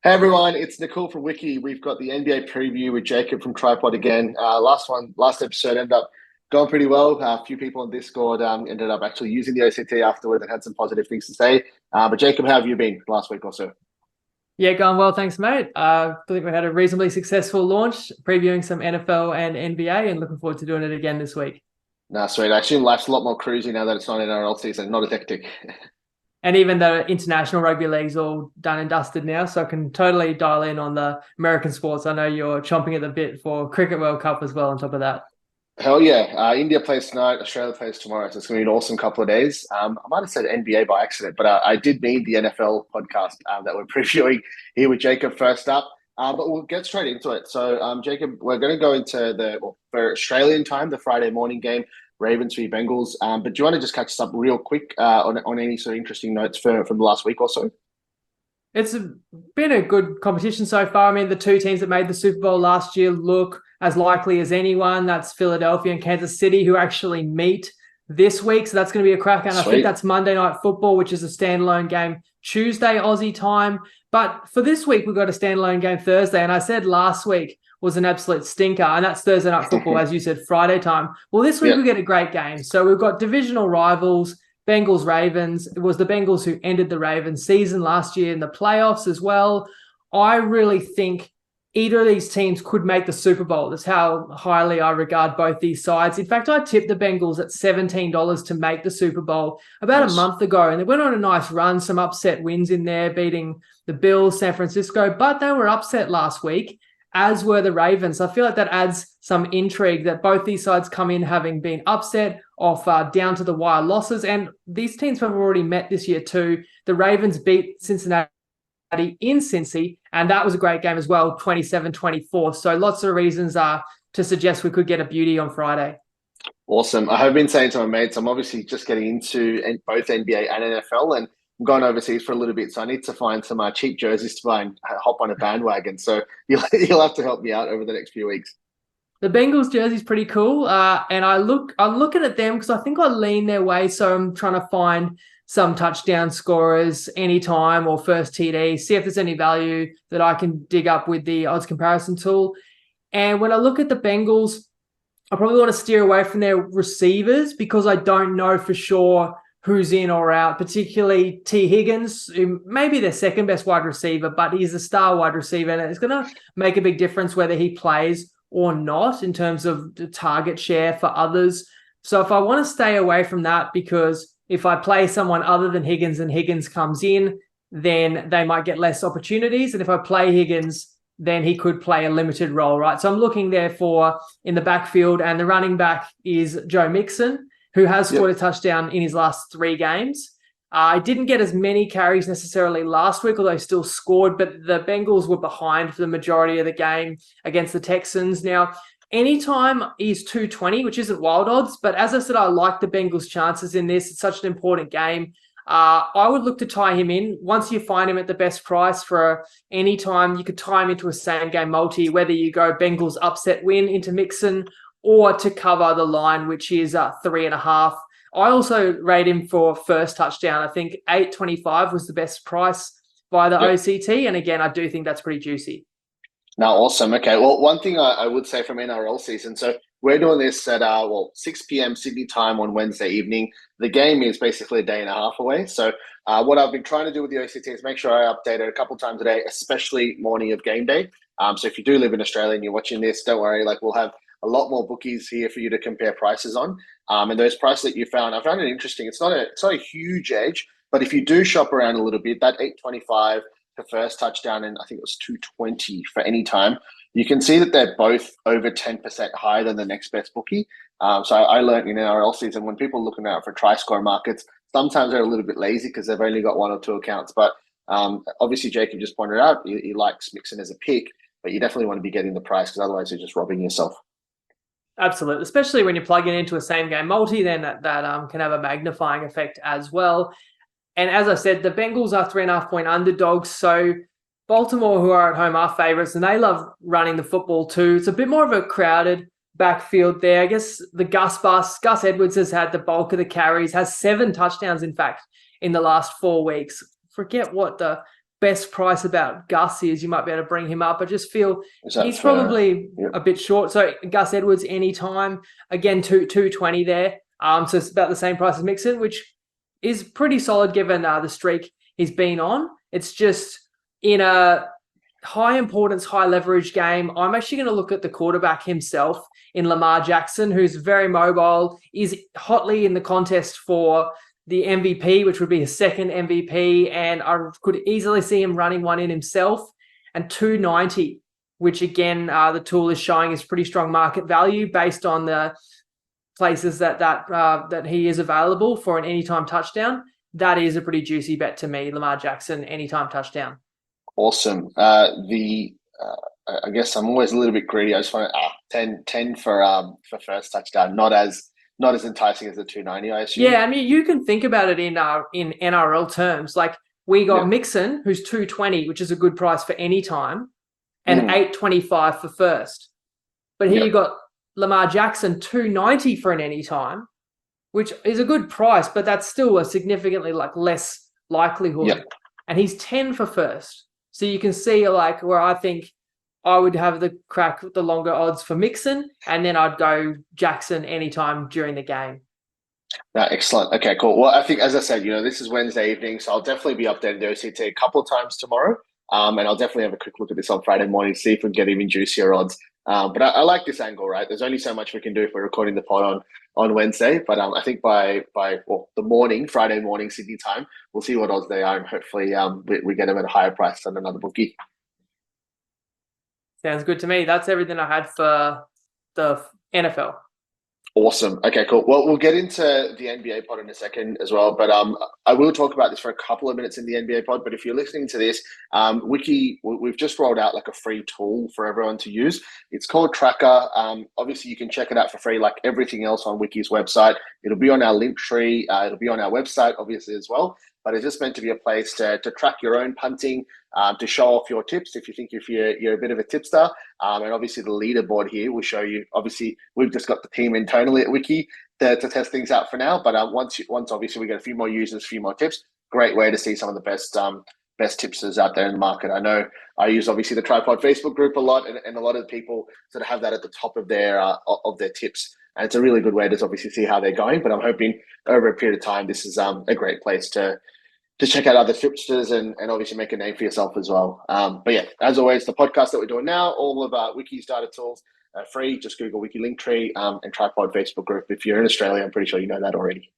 Hey everyone, it's Nakul from Wicky. We've got the NBA preview with Jacob from Trypod again. Last episode ended up going pretty well. A few people on Discord ended up actually using the OCT afterward and had some positive things to say. But Jacob, how have you been last week or so? Yeah, going well, thanks, mate. I think we had a reasonably successful launch, previewing some NFL and NBA, and looking forward to doing it again this week. Nah, sweet. I assume life's a lot more cruisy now that it's not NRL season, not as hectic. And even the international rugby league's all done and dusted now, so I can totally dial in on the American sports. I know you're chomping at the bit for Cricket World Cup as well, on top of that. Hell yeah. India plays tonight, Australia plays tomorrow. So it's going to be an awesome couple of days. I might have said NBA by accident, but I did mean the NFL podcast that we're previewing here with Jacob first up. But we'll get straight into it. So, Jacob, we're going to go into for Australian time, the Friday morning game, Ravens v Bengals. But do you want to just catch us up real quick on any sort of interesting notes from the last week or so? It's been a good competition so far. I mean, the two teams that made the Super Bowl last year look as likely as anyone. That's Philadelphia and Kansas City, who actually meet this week. So that's going to be a crack. And I think Sweet. that's Monday Night Football, which is a standalone game Tuesday Aussie time. But for this week, we've got a standalone game Thursday. And I said last week was an absolute stinker. And that's Thursday Night Football, as you said, Friday time. Well, this week Yep. we get a great game. So we've got divisional rivals. Bengals Ravens. It was the Bengals who ended the Ravens season last year in the playoffs as well. I really think either of these teams could make the Super Bowl. That's how highly I regard both these sides. In fact, I tipped the Bengals at $17 to make the Super Bowl about a Nice. month ago, and they went on a nice run, some upset wins in there, beating the Bills, San Francisco, but they were upset last week, as were the Ravens. I feel like that adds some intrigue that both these sides come in having been upset off down to the wire losses. And these teams have already met this year too. The Ravens beat Cincinnati in Cincy, and that was a great game as well, 27-24. So lots of reasons to suggest we could get a beauty on Friday. Awesome. I have been saying to my mates, I'm obviously just getting into both NBA and NFL, and I'm going overseas for a little bit. So I need to find some cheap jerseys to buy and hop on a bandwagon. So you'll have to help me out over the next few weeks. The Bengals jersey is pretty cool, and I'm looking at them because I think I lean their way. So I'm trying to find some touchdown scorers anytime or first TD, see if there's any value that I can dig up with the odds comparison tool. And when I look at the Bengals, I probably want to steer away from their receivers because I don't know for sure who's in or out, particularly T. Higgins, who may be their second best wide receiver, but he's a star wide receiver, and it's going to make a big difference whether he plays or not in terms of the target share for others. So if I want to stay away from that, because if I play someone other than Higgins and Higgins comes in, then they might get less opportunities. And if I play Higgins, then he could play a limited role, right? So I'm looking there for in the backfield, and the running back is Joe Mixon, who has scored a touchdown in his last 3 games. I didn't get as many carries necessarily last week, although he still scored, but the Bengals were behind for the majority of the game against the Texans. Now, anytime he's 220, which isn't wild odds, but as I said, I like the Bengals' chances in this. It's such an important game. I would look to tie him in. Once you find him at the best price for any time, you could tie him into a same-game multi, whether you go Bengals upset win into Mixon or to cover the line, which is 3.5. I also rate him for first touchdown. I think 8.25 was the best price by the Yep. OCT. And again, I do think that's pretty juicy. No, awesome. Okay. Well, one thing I would say from NRL season. So we're doing this at 6 p.m. Sydney time on Wednesday evening. The game is basically a day and a half away. So what I've been trying to do with the OCT is make sure I update it a couple times a day, especially morning of game day. So if you do live in Australia and you're watching this, don't worry. Like, we'll have a lot more bookies here for you to compare prices on. And those prices that you found, I found it interesting. It's not a huge edge, but if you do shop around a little bit, that 8.25 for first touchdown, and I think it was 220 for any time, you can see that they're both over 10% higher than the next best bookie. So I learned in NRL season, when people are looking out for try-score markets, sometimes they're a little bit lazy because they've only got 1 or 2 accounts. But obviously, Jacob just pointed out he likes Mixon as a pick, but you definitely want to be getting the price because otherwise you're just robbing yourself. Absolutely. Especially when you're plugging into a same game multi, then that can have a magnifying effect as well. And as I said, the Bengals are 3.5-point underdogs. So Baltimore, who are at home, are favourites, and they love running the football too. It's a bit more of a crowded backfield there. I guess the Gus Edwards has had the bulk of the carries, has 7 touchdowns, in fact, in the last 4 weeks. Forget what the best price about Gus is, you might be able to bring him up. I just feel he's fair? probably Yep. a bit short. So Gus Edwards anytime, again, 220 there. So it's about the same price as Mixon, which is pretty solid given the streak he's been on. It's just in a high importance, high leverage game. I'm actually going to look at the quarterback himself in Lamar Jackson, who's very mobile, is hotly in the contest for the MVP, which would be his second MVP. And I could easily see him running one in himself. And 290, which again, the tool is showing is pretty strong market value based on the places that he is available for an anytime touchdown. That is a pretty juicy bet to me, Lamar Jackson, anytime touchdown. Awesome. I guess I'm always a little bit greedy. I just want 10 for first touchdown. Not as enticing as the 290, I assume. Yeah, I mean, you can think about it in NRL terms. Like we got Mixon, who's 220, which is a good price for any time, and 825 for first. But here you got Lamar Jackson, 290 for an anytime, which is a good price, but that's still a significantly less likelihood. Yep. And he's 10 for first. So you can see where I think I would have the crack with the longer odds for Mixon, and then I'd go Jackson anytime during the game. No, excellent. Okay, cool. Well, I think, as I said, this is Wednesday evening, so I'll definitely be updating the OCT a couple of times tomorrow. And I'll definitely have a quick look at this on Friday morning, see if we can get even juicier odds. But I like this angle, right? There's only so much we can do if we're recording the pod on Wednesday. But I think by the morning, Friday morning, Sydney time, we'll see what odds they are, and hopefully we get them at a higher price than another bookie. Sounds good to me. That's everything I had for the NFL. Awesome. Okay, cool. Well, we'll get into the NBA pod in a second as well, but I will talk about this for a couple of minutes in the NBA pod. But if you're listening to this, Wiki, we've just rolled out a free tool for everyone to use. It's called Tracker. Obviously, you can check it out for free, like everything else on Wiki's website. It'll be on our link tree. It'll be on our website, obviously, as well. But it's just meant to be a place to track your own punting, to show off your tips if you're a bit of a tipster. And obviously the leaderboard here will show you. Obviously, we've just got the team internally at Wiki to test things out for now. But once obviously we get a few more users, a few more tips, great way to see some of the best tipsters out there in the market. I know I use obviously the Trypod Facebook group a lot, and a lot of people sort of have that at the top of their tips. And it's a really good way to obviously see how they're going. But I'm hoping over a period of time, this is a great place to check out other tipsters and obviously make a name for yourself as well. But yeah, as always, the podcast that we're doing now, all of Wiki's data tools are free. Just Google Wiki Linktree and Trypod Facebook group. If you're in Australia, I'm pretty sure you know that already.